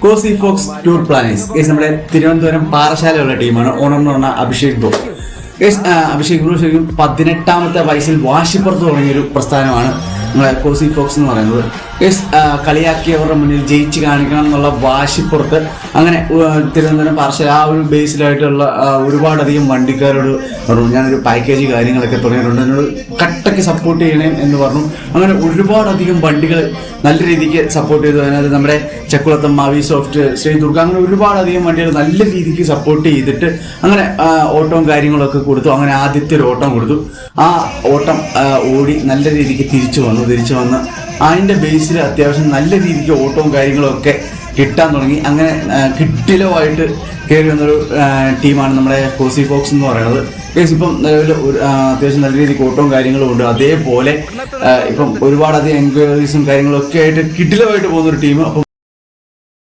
Kosi Fox tour planners നമ്മുടെ തിരുവനന്തപുരം പാറശാലയുള്ള ടീമാണ്. ഓണം എന്ന് പറഞ്ഞ അഭിഷേക് ബ്രോ. അഭിഷേക് ബ്രോ ശരിക്കും 18ാമത്തെ വയസ്സിൽ വാശിപ്പുറത്ത് തുടങ്ങിയൊരു പ്രസ്ഥാനമാണ് നമ്മളെ കോസി ഫോക്സ് എന്ന് പറയുന്നത്. കളിയാക്കിയവരുടെ മുന്നിൽ ജയിച്ച് കാണിക്കണം എന്നുള്ള വാശിപ്പുറത്ത് അങ്ങനെ തിരുവനന്തപുരം പാറശാല ആ ഒരു ബേസിലായിട്ടുള്ള ഒരുപാടധികം വണ്ടിക്കാരോട് പറഞ്ഞു, ഞാനൊരു പാക്കേജ് കാര്യങ്ങളൊക്കെ തുടങ്ങിയിട്ടുണ്ട്, എന്നോട് കട്ടയ്ക്ക് സപ്പോർട്ട് ചെയ്യണേ എന്ന് പറഞ്ഞു. അങ്ങനെ ഒരുപാടധികം വണ്ടികൾ നല്ല രീതിക്ക് സപ്പോർട്ട് ചെയ്തു. അതിനകത്ത് നമ്മുടെ ചക്കുളത്തം, മാവി സോഫ്റ്റ്, ശ്രീ ദുർഗ, അങ്ങനെ ഒരുപാടധികം വണ്ടികൾ നല്ല രീതിക്ക് സപ്പോർട്ട് ചെയ്തിട്ട് അങ്ങനെ ഓട്ടവും കാര്യങ്ങളൊക്കെ കൊടുത്തു. അങ്ങനെ ആദ്യത്തെ ഒരു ഓട്ടം കൊടുത്തു. ആ ഓട്ടം ഓടി നല്ല രീതിക്ക് തിരിച്ചു വന്ന് അതിൻ്റെ ബേസിൽ അത്യാവശ്യം നല്ല രീതിക്ക് ഓട്ടവും കാര്യങ്ങളൊക്കെ കിട്ടാൻ തുടങ്ങി. അങ്ങനെ കിട്ടിലുമായിട്ട് കയറി വന്നൊരു ടീമാണ് നമ്മുടെ കോസി ഫോക്സ് എന്ന് പറയുന്നത്. ഇപ്പം നിലവിൽ അത്യാവശ്യം നല്ല രീതിക്ക് ഓട്ടവും കാര്യങ്ങളും ഉണ്ട്. അതേപോലെ ഇപ്പം ഒരുപാടധികം എൻക്വയറീസും കാര്യങ്ങളൊക്കെ ആയിട്ട് കിട്ടിലുമായിട്ട് പോകുന്നൊരു ടീം. അപ്പം